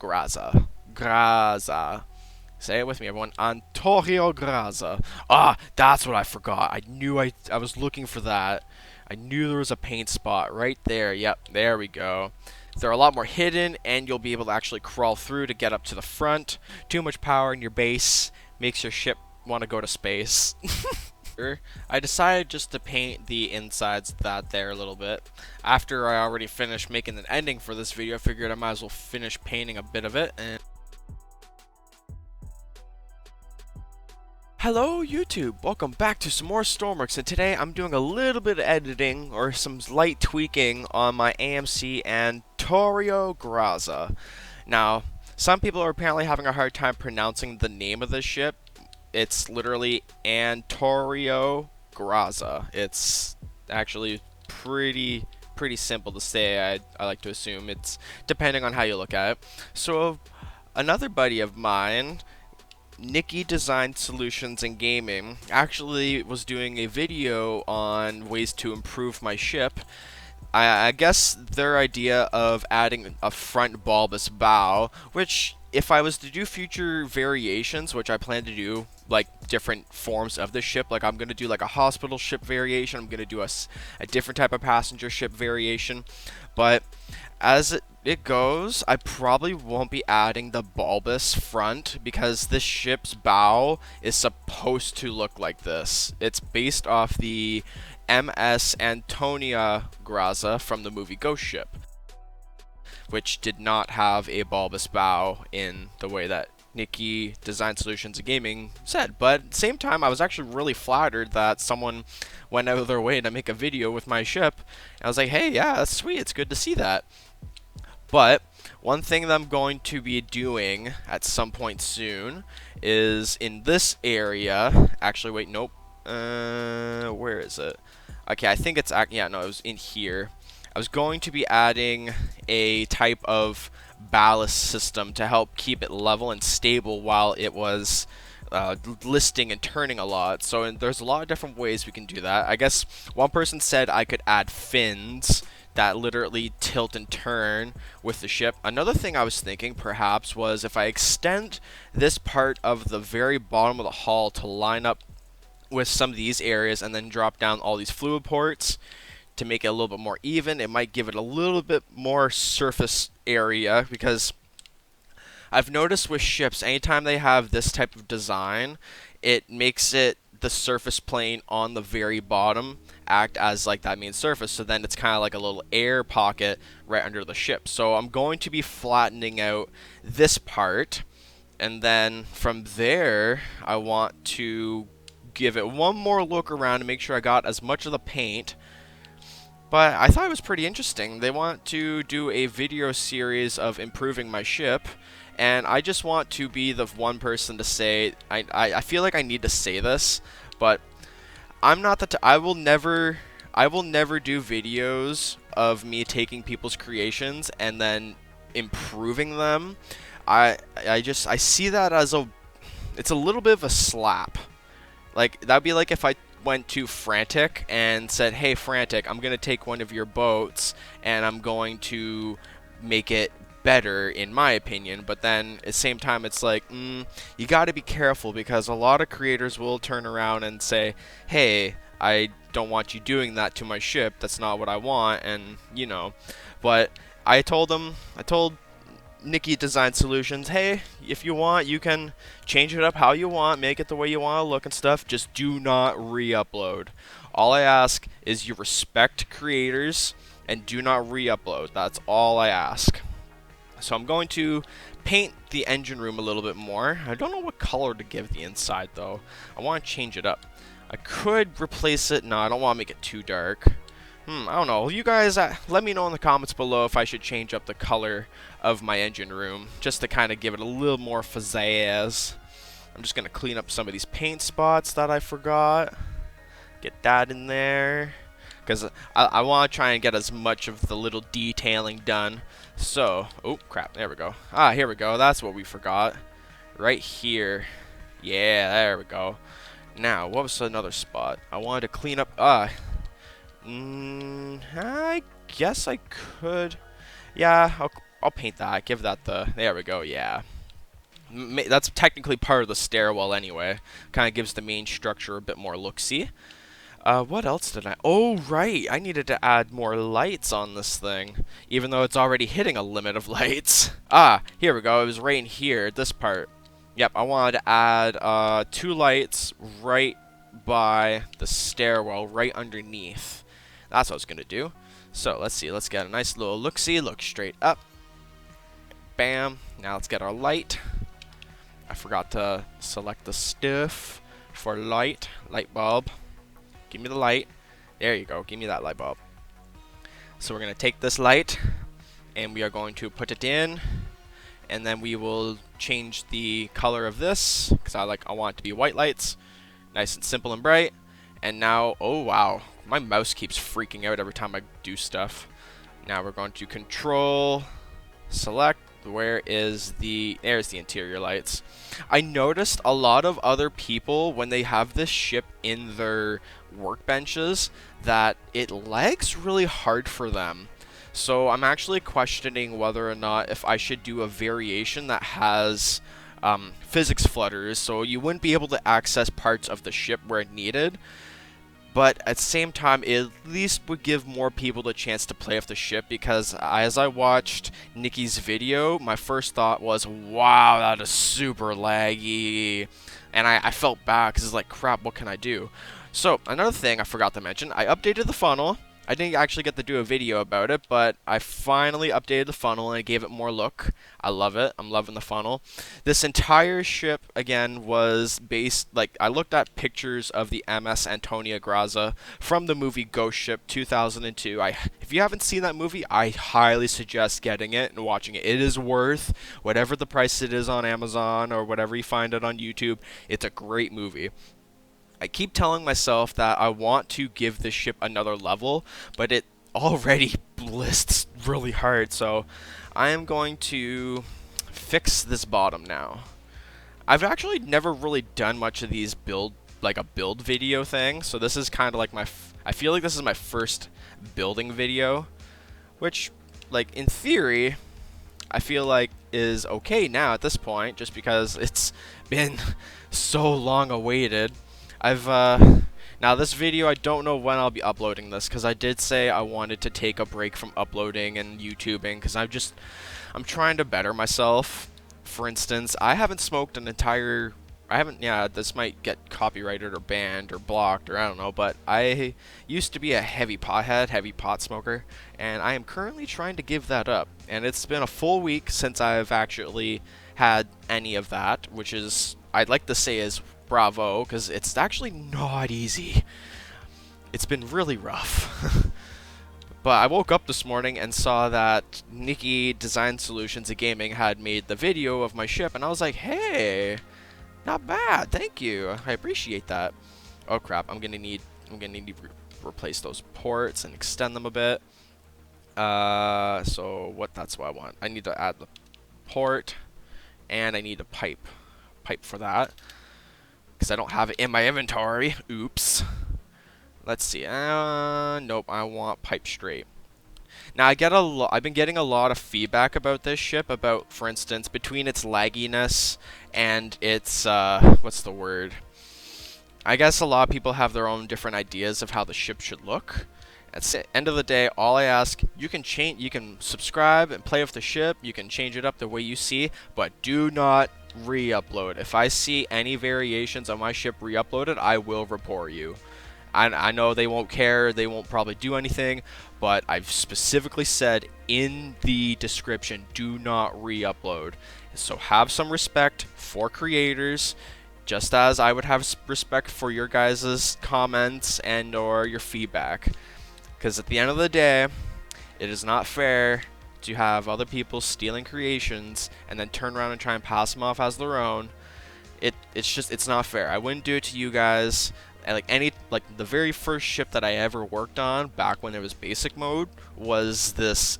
Graza. Graza. Say it with me, everyone. Antorio Graza. Ah, that's what I forgot. I was looking for that. I knew there was a paint spot right there. Yep, there we go. They're a lot more hidden, and you'll be able to actually crawl through to get up to the front. Too much power in your base makes your ship want to go to space. I decided just to paint the insides of that there a little bit. After I already finished making an ending for this video, I figured I might as well finish painting a bit of it. And hello YouTube, welcome back to some more Stormworks, and today I'm doing a little bit of editing or some light tweaking on my AMC Antorio Graza. Now, some people are apparently having a hard time pronouncing the name of this ship. It's literally Antorio Graza. It's actually pretty simple to say, I like to assume. It's depending on how you look at it. So another buddy of mine, Nikki Design Solutions and Gaming, actually was doing a video on ways to improve my ship. I guess their idea of adding a front bulbous bow, which if I was to do future variations, which I plan to do, like different forms of the ship, like I'm going to do like a hospital ship variation, I'm going to do a different type of passenger ship variation, but as it goes, I probably won't be adding the bulbous front because this ship's bow is supposed to look like this. It's based off the MS Antorio Graza from the movie Ghost Ship, which did not have a bulbous bow in the way that Nikki Design Solutions and Gaming said. But at the same time, I was actually really flattered that someone went out of their way to make a video with my ship. And I was like, hey, yeah, that's sweet. It's good to see that. But one thing that I'm going to be doing at some point soon is in this area. Actually, wait, nope. Where is it? Okay, I think it's, yeah, no, it was in here. I was going to be adding a type of ballast system to help keep it level and stable while it was listing and turning a lot. So there's a lot of different ways we can do that. I guess one person said I could add fins that literally tilt and turn with the ship. Another thing I was thinking perhaps was if I extend this part of the very bottom of the hull to line up with some of these areas and then drop down all these fluid ports to make it a little bit more even, it might give it a little bit more surface area, because I've noticed with ships, anytime they have this type of design, it makes it the surface plane on the very bottom act as like that main surface, so then it's kind of like a little air pocket right under the ship. So I'm going to be flattening out this part, and then from there I want to give it one more look around to make sure I got as much of the paint. But I thought it was pretty interesting. They want to do a video series of improving my ship, and I just want to be the one person to say, I feel like I need to say this, but I'm not the I will never do videos of me taking people's creations and then improving them. I see that as it's a little bit of a slap. Like, that'd be like if I went to Frantic and said, hey Frantic, I'm gonna take one of your boats and I'm going to make it better in my opinion, but then at the same time it's like, you gotta be careful, because a lot of creators will turn around and say, hey, I don't want you doing that to my ship, that's not what I want, and you know. But I told Nikki Design Solutions, hey, if you want, you can change it up how you want, make it the way you want to look and stuff, just do not re-upload. All I ask is you respect creators and do not re-upload. That's all I ask. So I'm going to paint the engine room a little bit more. I don't know what color to give the inside though. I want to change it up. I could replace it. No, I don't want to make it too dark. I don't know. You guys, let me know in the comments below if I should change up the color of my engine room, just to kind of give it a little more pizzazz. I'm just going to clean up some of these paint spots that I forgot. Get that in there, because I want to try and get as much of the little detailing done. So, oh crap, there we go. Ah, here we go. That's what we forgot. Right here. Yeah, there we go. Now, what was another spot? I wanted to clean up. I guess I could. Yeah, I'll paint that. Give that the. There we go. Yeah. That's technically part of the stairwell anyway. Kind of gives the main structure a bit more look-see. What else did I... Oh, right! I needed to add more lights on this thing, even though it's already hitting a limit of lights. Ah, here we go. It was right in here, this part. Yep, I wanted to add 2 lights right by the stairwell, right underneath. That's what I was going to do. So, let's see. Let's get a nice little look-see. Look straight up. Bam. Now let's get our light. I forgot to select the stuff for light bulb. Give me the light. There you go. Give me that light bulb. So we're going to take this light and we are going to put it in, and then we will change the color of this because I want it to be white lights, nice and simple and bright. And now, oh wow, my mouse keeps freaking out every time I do stuff. Now we're going to control select. There's the interior lights. I noticed a lot of other people, when they have this ship in their workbenches, that it lags really hard for them. So I'm actually questioning whether or not if I should do a variation that has physics flutters, so you wouldn't be able to access parts of the ship where needed. But at the same time, it at least would give more people the chance to play with the ship, because as I watched Nikki's video, my first thought was, wow, that is super laggy. And I felt bad because it's like, crap, what can I do? So, another thing I forgot to mention, I updated the funnel. I didn't actually get to do a video about it, but I finally updated the funnel and I gave it more look. I love it. I'm loving the funnel. This entire ship, again, was based, I looked at pictures of the MS Antorio Graza from the movie Ghost Ship 2002. If you haven't seen that movie, I highly suggest getting it and watching it. It is worth whatever the price it is on Amazon or whatever you find it on YouTube. It's a great movie. I keep telling myself that I want to give this ship another level, but it already blists really hard, so I am going to fix this bottom now. I've actually never really done much of these build video thing, so this is kind of like I feel like this is my first building video, which, in theory, I feel like is okay now at this point, just because it's been so long awaited. Now this video, I don't know when I'll be uploading this, because I did say I wanted to take a break from uploading and YouTubing, because I'm trying to better myself. For instance, I haven't smoked an entire, this might get copyrighted or banned or blocked or I don't know, but I used to be a heavy pot smoker, and I am currently trying to give that up. And it's been a full week since I've actually had any of that, which is, I'd like to say is bravo, because it's actually not easy. It's been really rough. But I woke up this morning and saw that Nikki Design Solutions of Gaming had made the video of my ship, and I was like, hey, not bad, thank you, I appreciate that. Oh crap, I'm gonna need to replace those ports and extend them a bit. That's what I want. I need to add the port, and I need a pipe for that, because I don't have it in my inventory. Oops. Let's see. Nope, I want pipe straight. Now, I've been getting a lot of feedback about this ship, about, for instance, between its lagginess and its, what's the word? I guess a lot of people have their own different ideas of how the ship should look. At the end of the day, all I ask, you can subscribe and play with the ship, you can change it up the way you see, but do not re-upload. If I see any variations on my ship re-uploaded, I will report you. I know they won't care, they won't probably do anything, but I've specifically said in the description, do not re-upload. So have some respect for creators, just as I would have respect for your guys' comments and or your feedback. Because at the end of the day, it is not fair to have other people stealing creations and then turn around and try and pass them off as their own. It's not fair. I wouldn't do it to you guys. And the very first ship that I ever worked on back when it was basic mode was this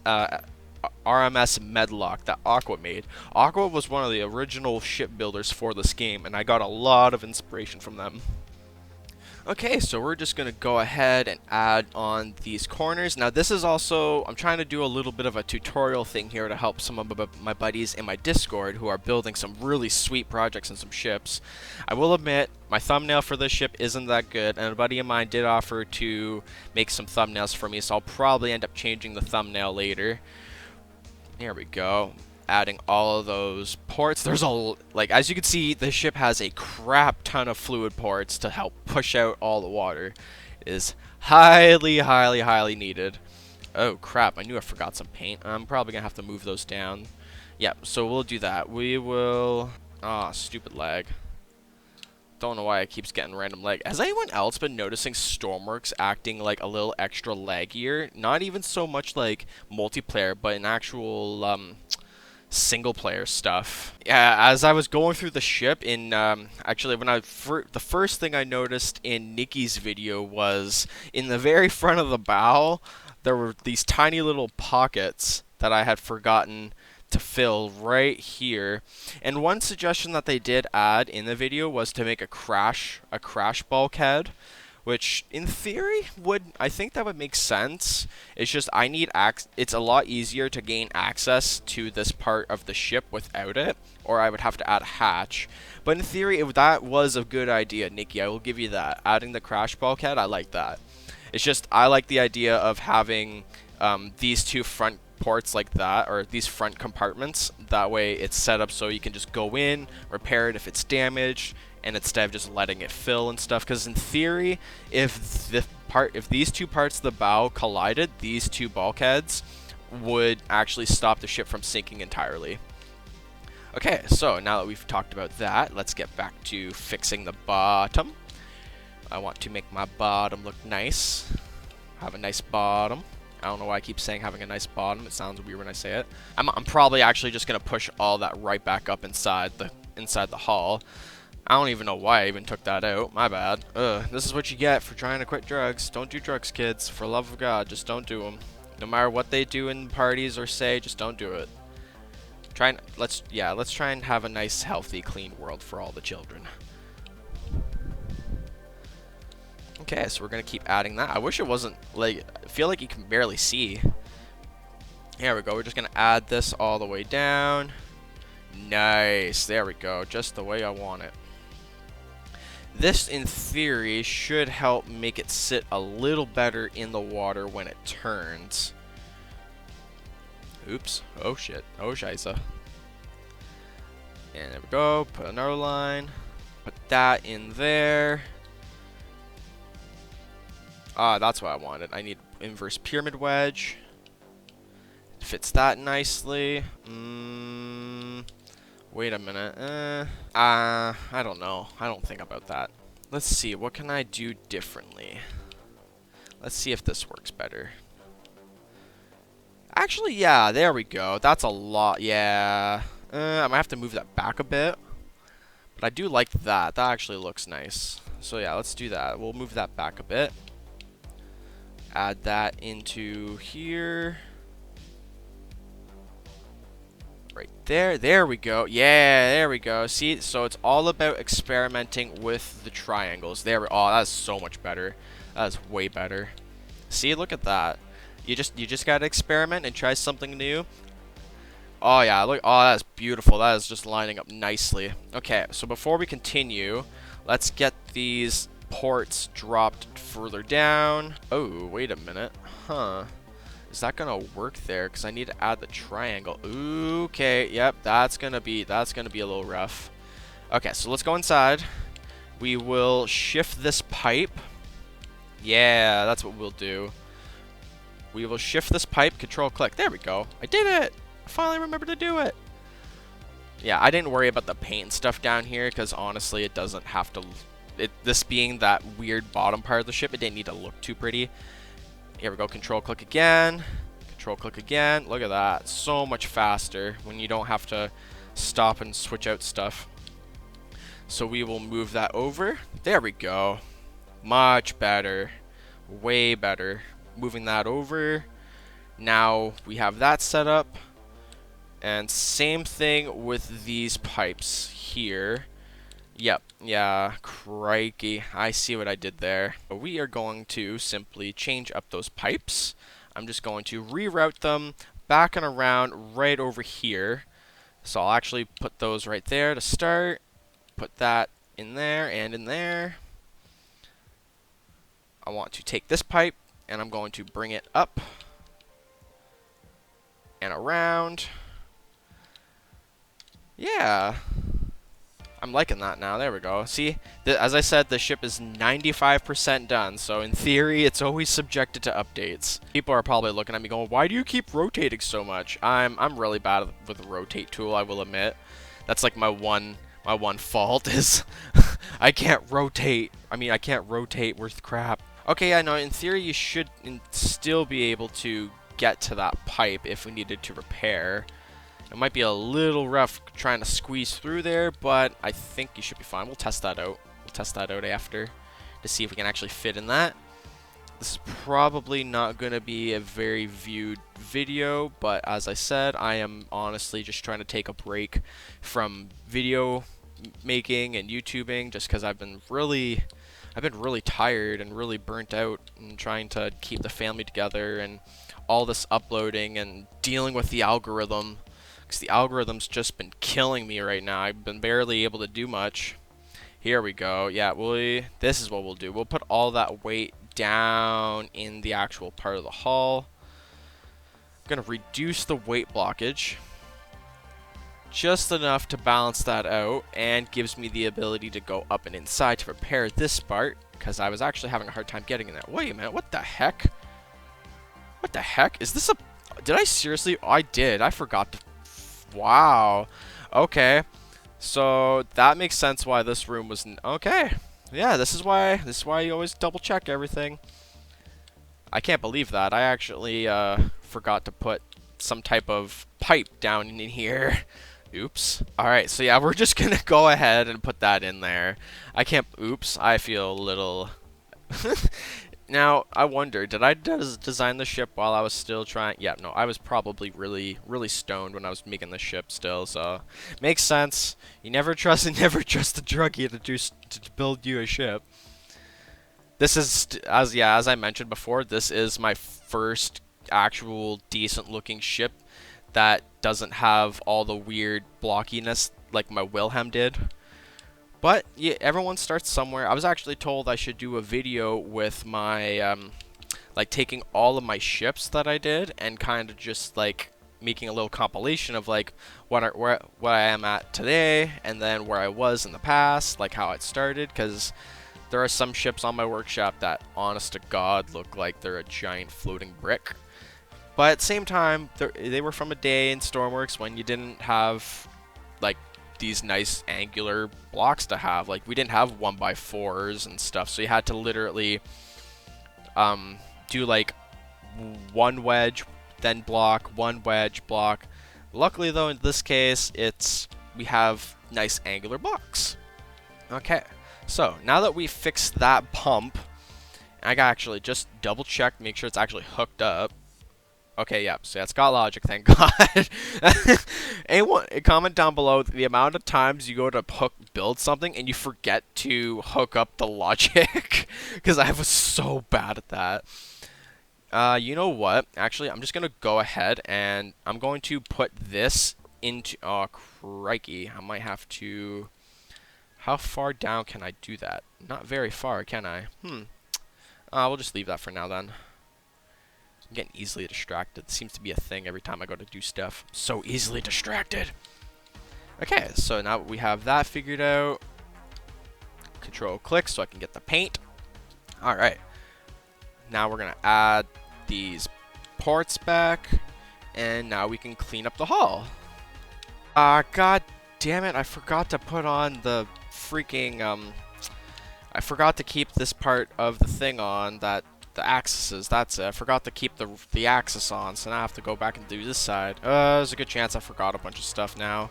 RMS Medlock that Aqua made. Aqua was one of the original shipbuilders for this game, and I got a lot of inspiration from them. Okay, so we're just going to go ahead and add on these corners. Now this is also, I'm trying to do a little bit of a tutorial thing here to help some of my buddies in my Discord who are building some really sweet projects and some ships. I will admit, my thumbnail for this ship isn't that good, and a buddy of mine did offer to make some thumbnails for me, so I'll probably end up changing the thumbnail later. There we go. Adding all of those ports. There's like, as you can see, the ship has a crap ton of fluid ports to help push out all the water. It is highly needed. Oh crap, I knew I forgot some paint. I'm probably gonna have to move those down. Yep, so we'll do that. We will... Ah, stupid lag. Don't know why it keeps getting random lag. Has anyone else been noticing Stormworks acting like a little extra laggier? Not even so much like multiplayer, but in actual single player stuff. Yeah, as I was going through the ship in actually when the first thing I noticed in Nikki's video was in the very front of the bow there were these tiny little pockets that I had forgotten to fill right here. And one suggestion that they did add in the video was to make a crash bulkhead, which in theory I think that would make sense. It's just I need it's a lot easier to gain access to this part of the ship without it, or I would have to add a hatch. But in theory, if that was a good idea, Nikki, I will give you that. Adding the crash bulkhead, I like that. It's just I like the idea of having these two front ports like that, or these front compartments. That way it's set up so you can just go in, repair it if it's damaged, and instead of just letting it fill and stuff. Because in theory, if these two parts of the bow collided, these two bulkheads would actually stop the ship from sinking entirely. Okay, so now that we've talked about that, let's get back to fixing the bottom. I want to make my bottom look nice. Have a nice bottom. I don't know why I keep saying having a nice bottom. It sounds weird when I say it. I'm probably actually just gonna push all that right back up inside the hull. I don't even know why I even took that out. My bad. This is what you get for trying to quit drugs. Don't do drugs, kids. For love of God, just don't do them. No matter what they do in parties or say, just don't do it. Let's try and have a nice, healthy, clean world for all the children. Okay, so we're gonna keep adding that. I wish it wasn't like, I feel like you can barely see. There we go. We're just gonna add this all the way down. Nice. There we go. Just the way I want it. This, in theory, should help make it sit a little better in the water when it turns. Oops. Oh, shit. Oh, scheisse. And there we go. Put another line. Put that in there. Ah, that's what I wanted. I need inverse pyramid wedge. Fits that nicely. Wait a minute. I don't know. I don't think about that. Let's see. What can I do differently? Let's see if this works better. Actually, yeah. There we go. That's a lot. Yeah. I might have to move that back a bit. But I do like that. That actually looks nice. So yeah, let's do that. We'll move that back a bit. Add that into here. Right there. There we go. Yeah, there we go. See, so it's all about experimenting with the triangles. Oh, that's so much better. That's way better. See, look at that. You just gotta experiment and try something new. Oh yeah, look. Oh, that's beautiful. That is just lining up nicely. Okay, so before we continue, let's get these ports dropped further down. Oh, wait a minute. Huh. Is that gonna work there? Because I need to add the triangle. Okay, yep, that's gonna be a little rough. Okay, so let's go inside. We will shift this pipe. Yeah, that's what we'll do. We will shift this pipe, control click. There we go. I did it! I finally remembered to do it. Yeah, I didn't worry about the paint and stuff down here because honestly it doesn't have to. This being that weird bottom part of the ship, it didn't need to look too pretty. Here we go, control click again. Control click again. Look at that. So much faster when you don't have to stop and switch out stuff. So we will move that over. There we go. Much better. Way better. Moving that over. Now we have that set up. And same thing with these pipes here. Yep, yeah, crikey. I see what I did there. We are going to simply change up those pipes. I'm just going to reroute them back and around right over here. So I'll actually put those right there to start. Put that in there and in there. I want to take this pipe and I'm going to bring it up and around. Yeah. I'm liking that now. There we go. See, as I said, the ship is 95% done, so in theory, it's always subjected to updates. People are probably looking at me going, why do you keep rotating so much? I'm really bad with the rotate tool, I will admit. That's like my one fault is I can't rotate. I mean, I can't rotate worth crap. Okay, yeah, no, in theory, you should still be able to get to that pipe if we needed to repair. It might be a little rough trying to squeeze through there, but I think you should be fine. We'll test that out. We'll test that out after to see if we can actually fit in that. This is probably not going to be a very viewed video, but as I said, I am honestly just trying to take a break from video making and YouTubing just because I've been really tired and really burnt out and trying to keep the family together and all this uploading and dealing with the algorithm. Because the algorithm's just been killing me right now. I've been barely able to do much. Here we go. Yeah, this is what we'll do. We'll put all that weight down in the actual part of the hull. I'm going to reduce the weight blockage just enough to balance that out and gives me the ability to go up and inside to repair this part because I was actually having a hard time getting in there. Wait a minute. What the heck? What the heck? Is this a... Did I seriously... Oh, I did. I forgot to... Wow. Okay. So that makes sense why this room was okay. Yeah, this is why you always double check everything. I can't believe that. I actually forgot to put some type of pipe down in here. Oops. Alright, so yeah, we're just gonna go ahead and put that in there. Oops, I feel a little... Now, I wonder, did I design the ship while I was still trying? Yeah, no, I was probably really stoned when I was making the ship still, so makes sense. You never trust a druggie to build you a ship. This is, as I mentioned before, this is my first actual decent-looking ship that doesn't have all the weird blockiness like my Wilhelm did. But yeah, everyone starts somewhere. I was actually told I should do a video with my, like taking all of my ships that I did and kind of just like making a little compilation of like what I am at today and then where I was in the past, like how it started. Because there are some ships on my workshop that, honest to God, look like they're a giant floating brick. But at the same time, they were from a day in Stormworks when you didn't have like these nice angular blocks to have. Like, we didn't have 1x4s and stuff, so you had to literally do like one wedge, then block, one wedge, block. Luckily though, in this case, we have nice angular blocks. Okay, so now that we fixed that pump, I got actually just double check, make sure it's actually hooked up. Okay, yeah, so it's got logic, thank God. Anyone, comment down below the amount of times you go to build something and you forget to hook up the logic. Because I was so bad at that. You know what? Actually, I'm just going to go ahead and I'm going to put this into... Oh, crikey. I might have to... How far down can I do that? Not very far, can I? We'll just leave that for now then. I'm getting easily distracted. It seems to be a thing every time I go to do stuff. So easily distracted. Okay, so now we have that figured out. Control click so I can get the paint. Alright. Now we're going to add these ports back. And now we can clean up the hull. God damn it. I forgot to put on the freaking... I forgot to keep this part of the thing on that... The axes, that's it. I forgot to keep the axis on, so now I have to go back and do this side. There's a good chance I forgot a bunch of stuff now.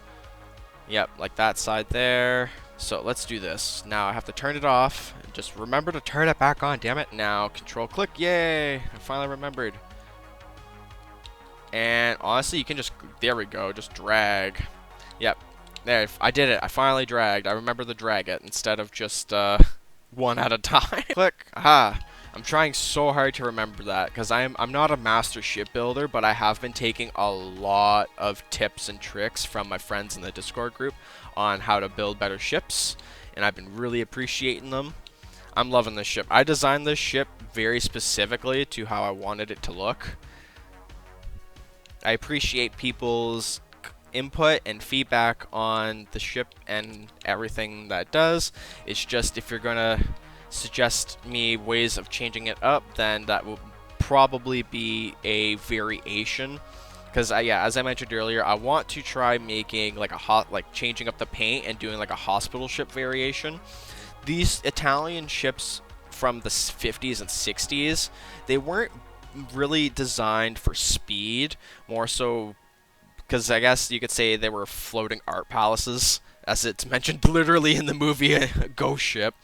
Yep, like that side there. So let's do this. Now I have to turn it off. Just remember to turn it back on, damn it. Now, control click, yay! I finally remembered. And honestly, you can just, there we go, just drag. Yep. There, I did it. I finally dragged. I remember to drag it instead of just one at a time. Click. Aha. I'm trying so hard to remember that because I'm not a master shipbuilder, but I have been taking a lot of tips and tricks from my friends in the Discord group on how to build better ships, and I've been really appreciating them. I'm loving this ship. I designed this ship very specifically to how I wanted it to look. I appreciate people's input and feedback on the ship and everything that it does. It's just if you're gonna suggest me ways of changing it up, then that will probably be a variation. Because yeah, as I mentioned earlier, I want to try making like changing up the paint and doing like a hospital ship variation. These Italian ships from the 50s and 60s, they weren't really designed for speed, more so because I guess you could say they were floating art palaces, as it's mentioned literally in the movie Ghost Ship.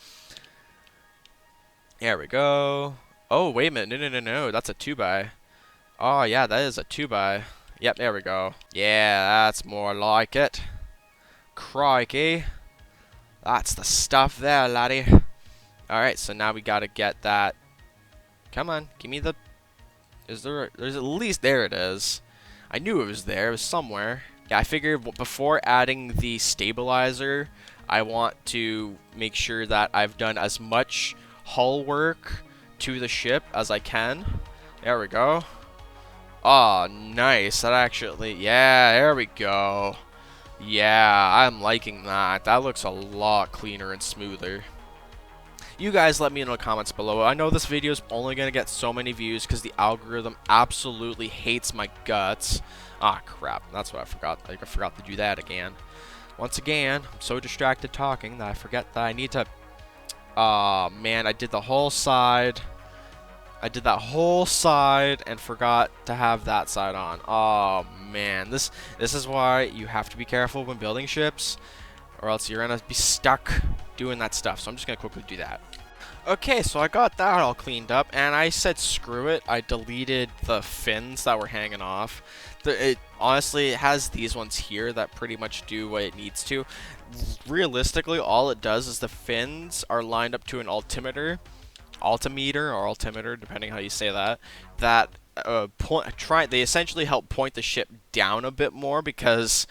There we go. Oh, wait a minute. No. That's a 2x. Oh, yeah, that is a 2x. Yep, there we go. Yeah, that's more like it. Crikey. That's the stuff there, laddie. Alright, so now we gotta get that. Come on, give me the... There's at least... There it is. I knew it was there. It was somewhere. Yeah, I figured before adding the stabilizer, I want to make sure that I've done as much hull work to the ship as I can. There we go. Oh, nice. That actually... Yeah, there we go. Yeah, I'm liking that. That looks a lot cleaner and smoother. You guys let me know in the comments below. I know this video is only going to get so many views because the algorithm absolutely hates my guts. Ah, crap. That's what I forgot. I forgot to do that again. Once again, I'm so distracted talking that I forget that I need to... Aw, man, I did the whole side. I did that whole side and forgot to have that side on. Oh, man. This is why you have to be careful when building ships, or else you're going to be stuck doing that stuff. So I'm just going to quickly do that. Okay, so I got that all cleaned up, and I said screw it. I deleted the fins that were hanging off. Honestly, it has these ones here that pretty much do what it needs to. Realistically, all it does is the fins are lined up to an altimeter, depending how you say that. That they essentially help point the ship down a bit more because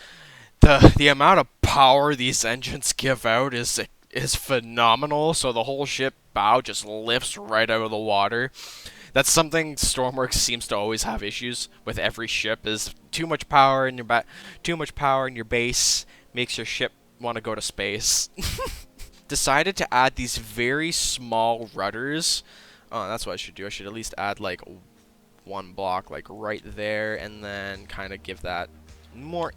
the amount of power these engines give out is phenomenal. So the whole ship bow just lifts right out of the water. That's something Stormworks seems to always have issues with every ship, is too much power in your base makes your ship want to go to space. Decided to add these very small rudders. Oh, that's what I should do. I should at least add like one block like right there, and then kind of give that more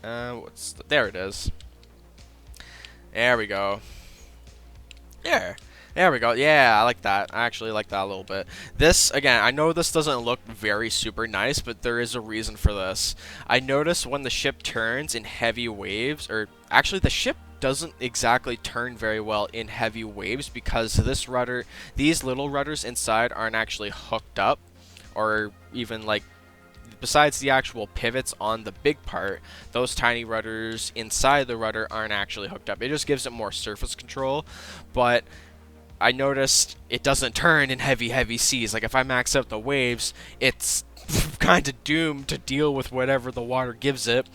there it is. There we go. There we go. Yeah, I like that. I actually like that a little bit. This, again, I know this doesn't look very super nice, but there is a reason for this. I notice when the ship turns in heavy waves, or actually the ship doesn't exactly turn very well in heavy waves because this rudder, these little rudders inside aren't actually hooked up, or even like, besides the actual pivots on the big part, those tiny rudders inside the rudder aren't actually hooked up. It just gives it more surface control, but I noticed it doesn't turn in heavy seas. Like if I max out the waves, it's kind of doomed to deal with whatever the water gives it.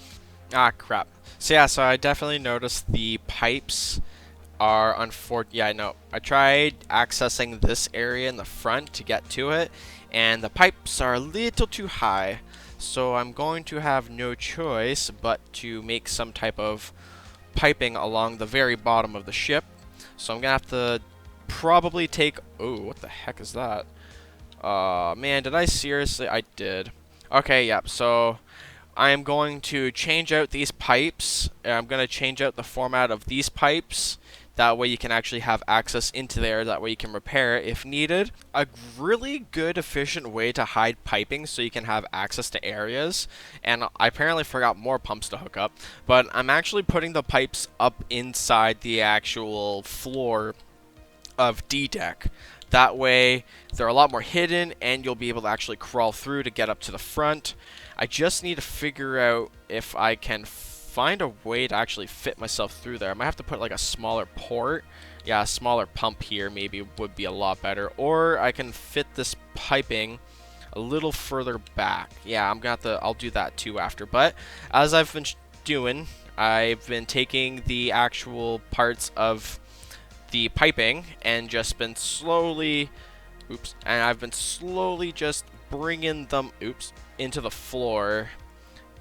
Ah, crap. So yeah, so I definitely noticed the pipes are unfortunate. Yeah, I know. I tried accessing this area in the front to get to it, and the pipes are a little too high. So I'm going to have no choice but to make some type of piping along the very bottom of the ship. So I'm going to have to probably take... Oh, what the heck is that? Man, did I seriously? I did. Okay, yep, so I am going to change out these pipes. I'm going to change out the format of these pipes. That way you can actually have access into there. That way you can repair it if needed. A really good, efficient way to hide piping so you can have access to areas. And I apparently forgot more pumps to hook up. But I'm actually putting the pipes up inside the actual floor of D-Deck. That way they're a lot more hidden and you'll be able to actually crawl through to get up to the front. I just need to figure out if I can find a way to actually fit myself through there. I might have to put like a smaller port. Yeah, a smaller pump here maybe would be a lot better. Or I can fit this piping a little further back. Yeah, I'll do that too after. But as I've been doing, I've been taking the actual parts of the piping and just been slowly, I've been slowly just bringing them, into the floor.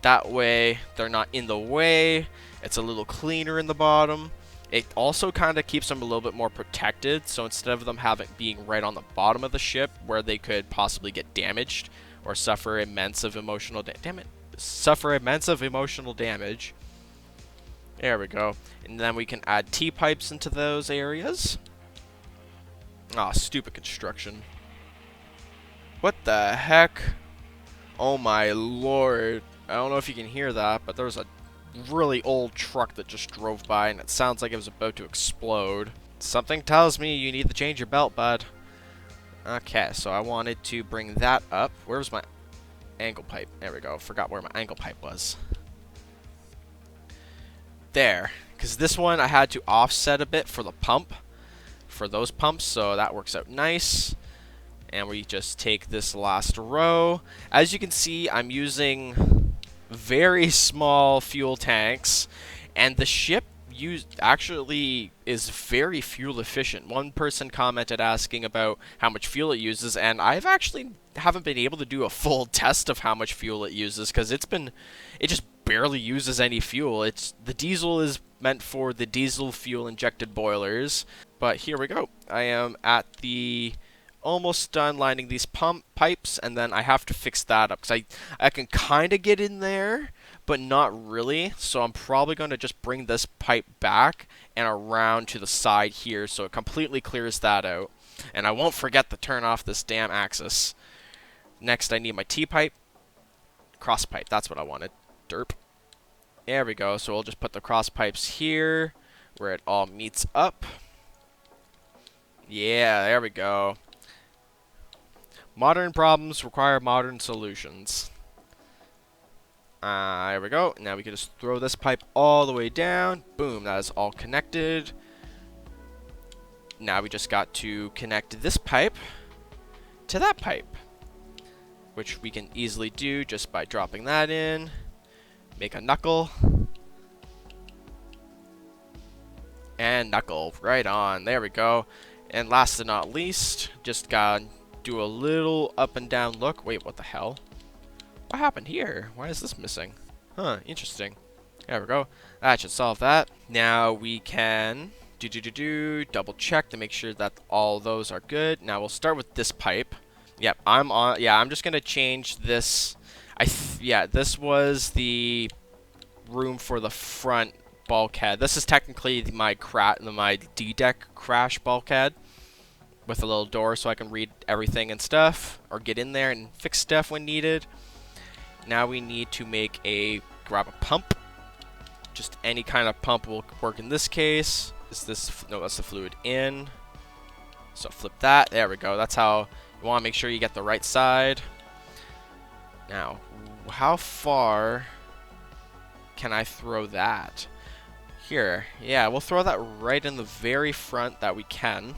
That way they're not in the way. It's a little cleaner in the bottom. It also kind of keeps them a little bit more protected, so instead of them being right on the bottom of the ship where they could possibly get damaged or suffer immense of emotional damage. There we go. And then we can add T-pipes into those areas. Ah, stupid construction. What the heck? Oh my lord. I don't know if you can hear that, but there was a really old truck that just drove by and it sounds like it was about to explode. Something tells me you need to change your belt, bud. Okay, so I wanted to bring that up. Where's my angle pipe? There we go. Forgot where my angle pipe was. There. Because this one I had to offset a bit for the pump. For those pumps, so that works out nice. And we just take this last row. As you can see, I'm using very small fuel tanks, and the ship actually is very fuel efficient. One person commented asking about how much fuel it uses, and I've actually haven't been able to do a full test of how much fuel it uses because it just barely uses any fuel. The diesel is meant for the diesel fuel injected boilers. But here we go. I am at the almost done lining these pipes, and then I have to fix that up because I can kind of get in there, but not really. So I'm probably going to just bring this pipe back and around to the side here so it completely clears that out. And I won't forget to turn off this damn axis. Next, I need my T-pipe. Cross pipe, that's what I wanted. Derp. There we go. So we'll just put the cross pipes here where it all meets up. Yeah, there we go. Modern problems require modern solutions. There we go. Now we can just throw this pipe all the way down. Boom, that is all connected. Now we just got to connect this pipe to that pipe, which we can easily do just by dropping that in. Make a knuckle. And knuckle. Right on. There we go. And last but not least, just gotta do a little up and down look. Wait, what the hell? What happened here? Why is this missing? Huh, interesting. There we go. That should solve that. Now we can double check to make sure that all those are good. Now we'll start with this pipe. Yep, I'm just gonna change this. This was the room for the front bulkhead. This is technically my D-deck crash bulkhead with a little door so I can read everything and stuff, or get in there and fix stuff when needed. Now we need to grab a pump. Just any kind of pump will work in this case. No, that's the fluid in. So flip that. There we go. That's how you want to make sure you get the right side. Now, how far can I throw that? Here. Yeah, we'll throw that right in the very front that we can.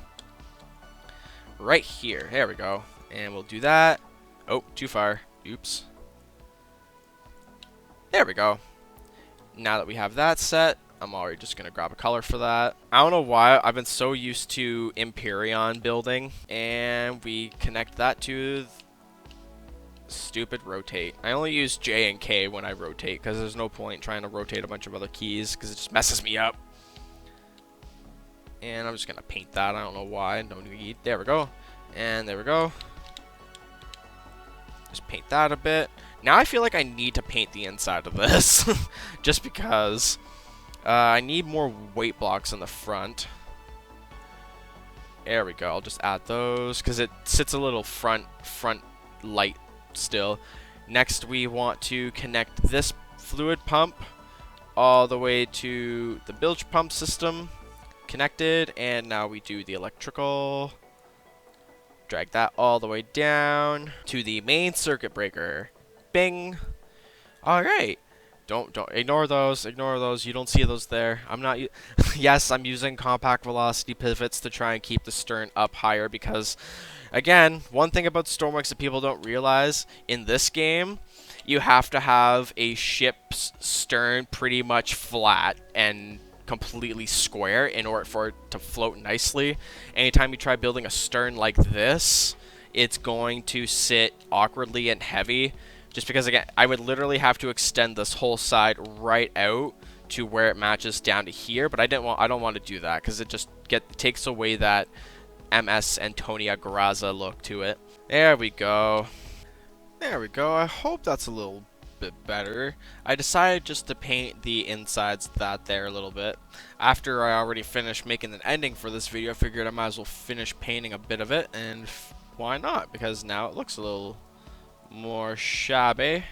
Right here. There we go. And we'll do that. Oh, too far. Oops. There we go. Now that we have that set, I'm already just going to grab a color for that. I don't know why. I've been so used to Empyrean building. And we connect that to stupid rotate. I only use J and K when I rotate because there's no point trying to rotate a bunch of other keys because it just messes me up. And I'm just going to paint that. I don't know why. No need. There we go. And there we go. Just paint that a bit. Now I feel like I need to paint the inside of this. Just because. I need more weight blocks in the front. There we go. I'll just add those because it sits a little front light still. Next we want to connect this fluid pump all the way to the bilge pump system. Connected, and now we do the electrical. Drag that all the way down to the main circuit breaker. Bing. Alright. Don't ignore those. Ignore those. You don't see those there. I'm not. Yes, I'm using compact velocity pivots to try and keep the stern up higher because, again, one thing about Stormworks that people don't realize in this game, you have to have a ship's stern pretty much flat and completely square in order for it to float nicely. Anytime you try building a stern like this, it's going to sit awkwardly and heavy. Just because, again, I would literally have to extend this whole side right out to where it matches down to here, but I don't want to do that because it just takes away that MS Antorio Graza look to it. There we go. There we go. I hope that's a little bit better. I decided just to paint the insides of that there a little bit. After I already finished making an ending for this video, I figured I might as well finish painting a bit of it, and why not? Because now it looks a little more shabby.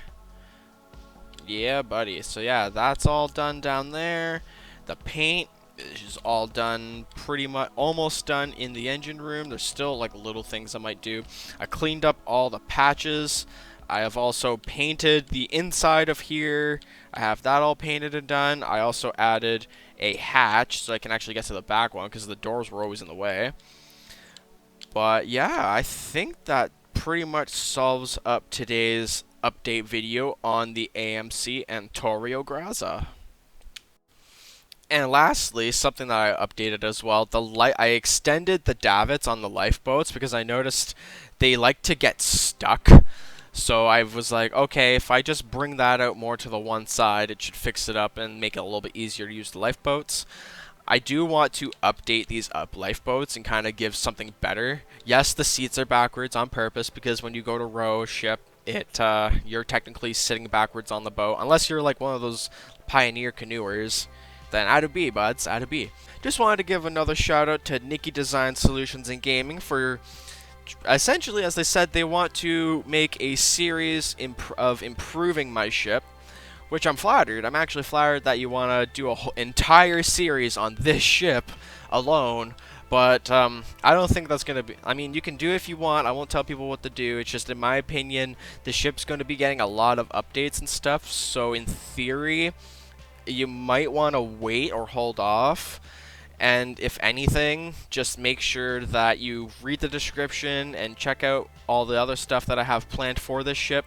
Yeah, buddy. So yeah, that's all done down there. The paint is all done, pretty much almost done in the engine room. There's still like little things I might do. I cleaned up all the patches. I have also painted the inside of here. I have that all painted and done. I also added a hatch so I can actually get to the back one because the doors were always in the way. But yeah, I think that pretty much solves up today's update video on the AMC Antorio Graza. And lastly, something that I updated as well, I extended the davits on the lifeboats because I noticed they like to get stuck. So I was like, okay, if I just bring that out more to the one side, it should fix it up and make it a little bit easier to use the lifeboats. I do want to update these lifeboats and kind of give something better. Yes, the seats are backwards on purpose because when you go to row a ship, you're technically sitting backwards on the boat. Unless you're like one of those pioneer canoers, then add a B, buds, add a B. Just wanted to give another shout out to Nikki Design Solutions and Gaming for essentially, as they said, they want to make a series of improving my ship. Which I'm flattered. I'm actually flattered that you want to do a whole entire series on this ship alone. But I don't think that's going to be... I mean, you can do it if you want. I won't tell people what to do. It's just, in my opinion, the ship's going to be getting a lot of updates and stuff. So, in theory, you might want to wait or hold off. And if anything, just make sure that you read the description and check out all the other stuff that I have planned for this ship.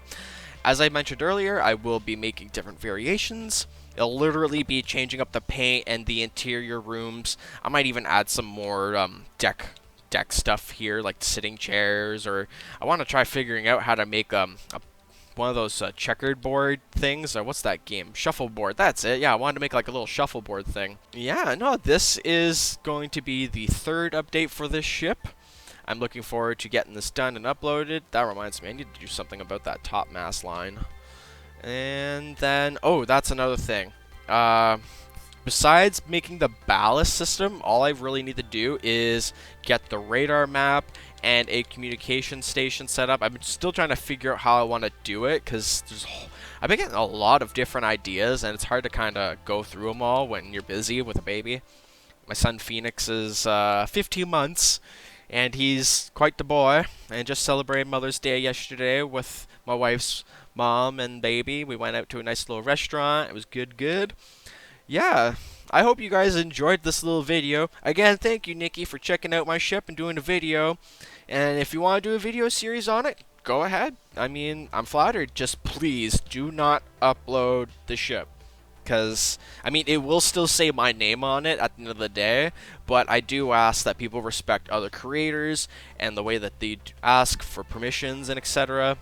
As I mentioned earlier, I will be making different variations. It'll literally be changing up the paint and the interior rooms. I might even add some more deck stuff here, like sitting chairs, or I want to try figuring out how to make one of those checkered board things. What's that game? Shuffleboard. That's it. Yeah, I wanted to make like a little shuffleboard thing. Yeah, no, this is going to be the third update for this ship. I'm looking forward to getting this done and uploaded. That reminds me, I need to do something about that top mast line. And then, oh, that's another thing. Besides making the ballast system, all I really need to do is get the radar map and a communication station set up. I'm still trying to figure out how I want to do it because I've been getting a lot of different ideas and it's hard to kind of go through them all when you're busy with a baby. My son Phoenix is 15 months. And he's quite the boy, and just celebrated Mother's Day yesterday with my wife's mom and baby. We went out to a nice little restaurant. It was good. Yeah, I hope you guys enjoyed this little video. Again, thank you, Nikki, for checking out my ship and doing a video. And if you want to do a video series on it, go ahead. I mean, I'm flattered. Just please do not upload the ship. Because, I mean, it will still say my name on it at the end of the day, but I do ask that people respect other creators and the way that they ask for permissions and etc.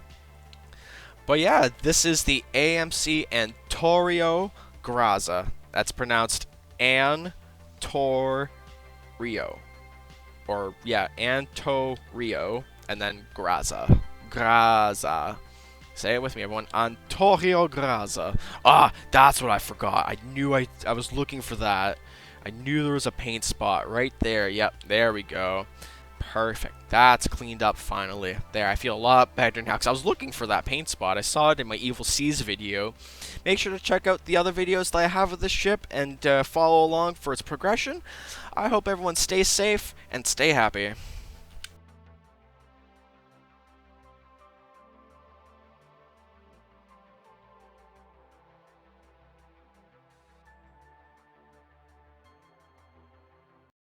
But yeah, this is the AMC Antorio Graza. That's pronounced Antorio. Or, yeah, Antorio, and then Graza. Graza. Say it with me, everyone. Antorio Graza. Ah, that's what I forgot. I knew I was looking for that. I knew there was a paint spot right there. Yep, there we go. Perfect. That's cleaned up finally. There, I feel a lot better now because I was looking for that paint spot. I saw it in my Evil Seas video. Make sure to check out the other videos that I have of this ship and follow along for its progression. I hope everyone stays safe and stay happy.